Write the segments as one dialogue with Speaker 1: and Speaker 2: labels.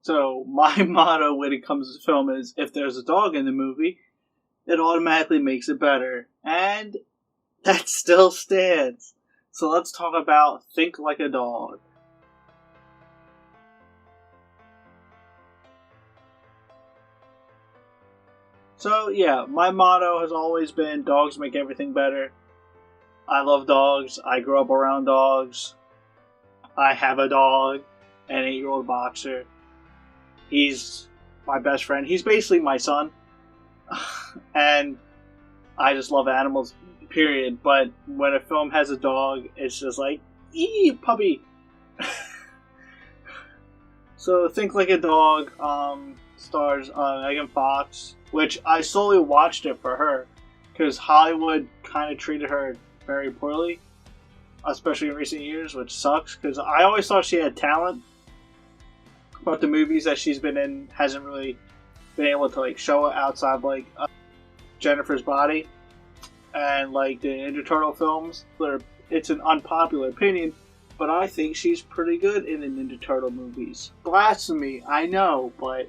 Speaker 1: So my motto when it comes to film is, if there's a dog in the movie, it automatically makes it better. And that still stands. So let's talk about Think Like a Dog. So yeah, my motto has always been dogs make everything better. I love dogs. I grew up around dogs. I have a dog, an 8-year-old boxer. He's my best friend. He's basically my son. And I just love animals, period. But when a film has a dog, it's just like, eee, puppy. So Think Like a Dog stars Megan Fox, which I solely watched it for her, because Hollywood kind of treated her very poorly, especially in recent years, which sucks, because I always thought she had talent, but the movies that she's been in hasn't really been able to like show it outside of, like Jennifer's Body and like the Ninja Turtle films. It's an unpopular opinion, but I think she's pretty good in the Ninja Turtle movies. Blasphemy, I know, but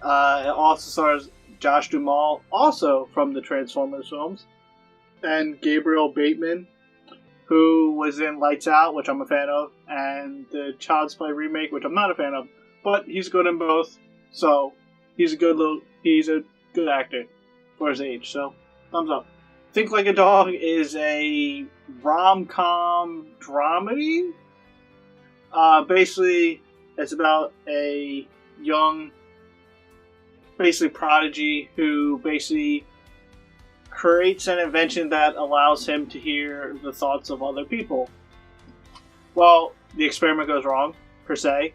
Speaker 1: it also stars Josh Duhamel, also from the Transformers films, and Gabriel Bateman, who was in Lights Out, which I'm a fan of, and the Child's Play remake, which I'm not a fan of, but he's good in both. So he's a good actor for his age. So thumbs up. Think Like a Dog is a rom-com dramedy. Basically, it's about a young, basically prodigy who basically creates an invention that allows him to hear the thoughts of other people. Well, the experiment goes wrong, per se,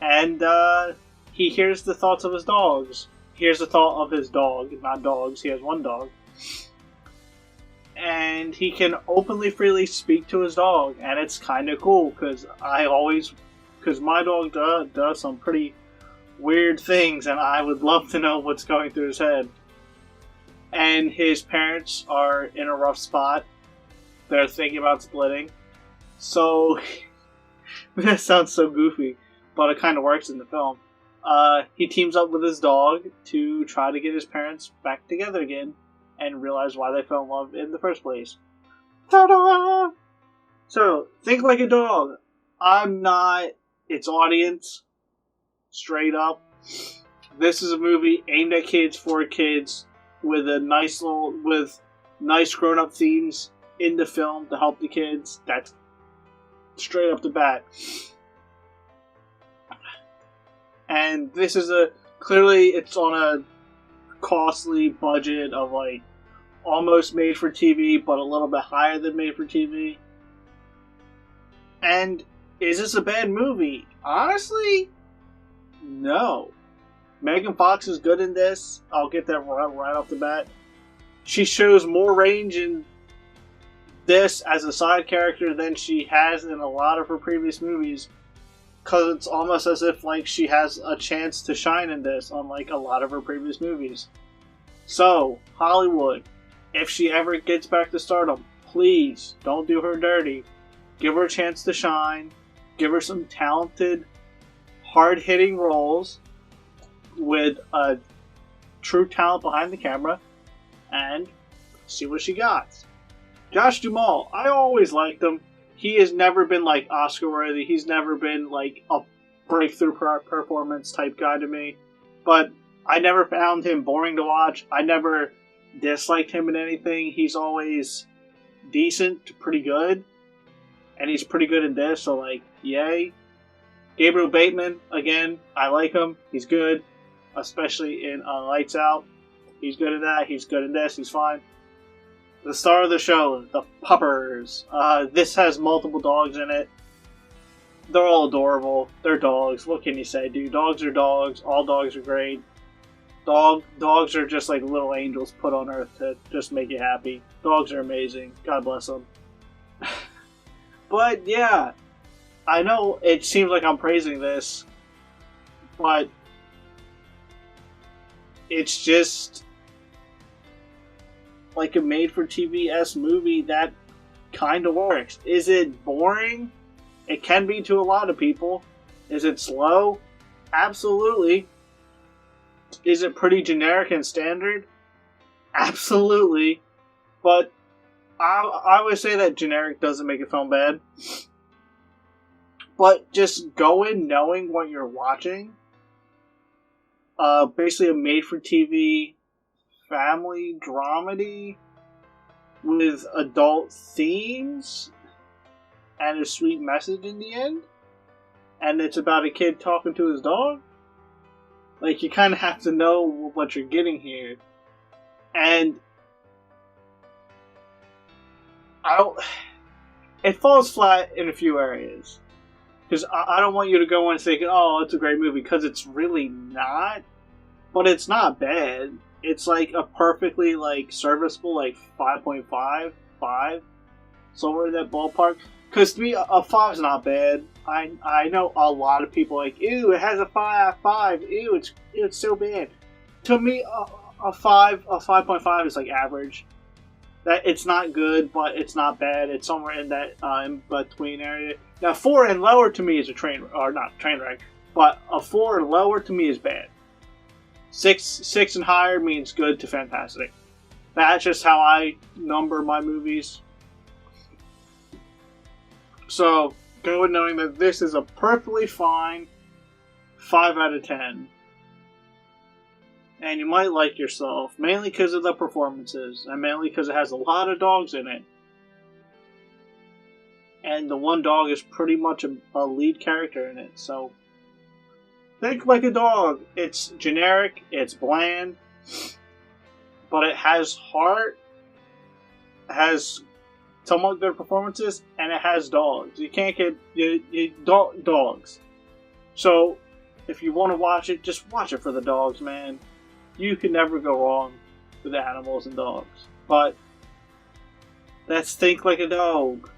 Speaker 1: and he hears the thoughts of his dogs. He hears the thought of his dog, not dogs, he has one dog. And he can openly, freely speak to his dog, and it's kind of cool, because my dog does some pretty weird things, and I would love to know what's going through his head. And his parents are in a rough spot. They're thinking about splitting. So, that sounds so goofy, but it kind of works in the film. He teams up with his dog to try to get his parents back together again and realize why they fell in love in the first place. Ta-da! So, Think Like a Dog. I'm not its audience. Straight up. This is a movie aimed at kids, for kids, with nice grown-up themes in the film to help the kids. That's straight up the bat. And this is clearly it's on a costly budget of like almost made for TV, but a little bit higher than made for TV. And is this a bad movie? Honestly, no. Megan Fox is good in this. I'll get that right off the bat. She shows more range in this as a side character than she has in a lot of her previous movies, because it's almost as if like she has a chance to shine in this, unlike a lot of her previous movies. So, Hollywood, if she ever gets back to stardom, please don't do her dirty. Give her a chance to shine. Give her some talented, hard-hitting roles with a true talent behind the camera, and see what she got. Josh Duhamel, I always liked him. He has never been like Oscar worthy. He's never been like a breakthrough performance type guy to me. But I never found him boring to watch. I never disliked him in anything. He's always decent to pretty good. And he's pretty good in this, so like, yay. Gabriel Bateman, again, I like him. He's good. Especially in Lights Out. He's good at that. He's good in this. He's fine. The star of the show, the Puppers. This has multiple dogs in it. They're all adorable. They're dogs. What can you say, dude? Dogs are dogs. All dogs are great. Dogs are just like little angels put on earth to just make you happy. Dogs are amazing. God bless them. But yeah, I know it seems like I'm praising this, but it's just like a made-for-TV-esque movie that kind of works. Is it boring? It can be to a lot of people. Is it slow? Absolutely. Is it pretty generic and standard? Absolutely. But I would say that generic doesn't make a film bad. But just go in knowing what you're watching. Basically a made-for-TV family dramedy with adult themes and a sweet message in the end. And it's about a kid talking to his dog. Like, you kind of have to know what you're getting here. And it falls flat in a few areas. Because I don't want you to go in thinking, oh, it's a great movie, because it's really not. But it's not bad. It's like a perfectly like serviceable like 5.5, 5. Somewhere in that ballpark. Because to me, a 5 is not bad. I know a lot of people like, ew, it has a 5, ew, it's so bad. To me, a 5.5 is like average. That it's not good, but it's not bad. It's somewhere in that in between area. Now, 4 and lower to me is a train, or not train wreck, but a 4 and lower to me is bad. 6 and higher means good to fantastic. That's just how I number my movies. So, go in knowing that this is a perfectly fine 5 out of 10. And you might like yourself, mainly because of the performances, and mainly because it has a lot of dogs in it. And the one dog is pretty much a lead character in it, so think like a dog. It's generic, it's bland, but it has heart, it has somewhat good performances, and it has dogs. You can't get dogs. So, if you want to watch it, just watch it for the dogs, man. You can never go wrong with animals and dogs. But that's Think Like a Dog.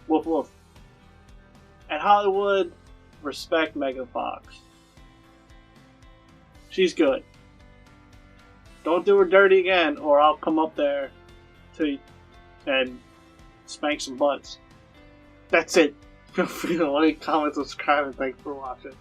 Speaker 1: Woof woof. And Hollywood, respect Megan Fox. She's good. Don't do her dirty again, or I'll come up there and spank some butts. That's it. Feel free to like, comment, subscribe, and thanks for watching.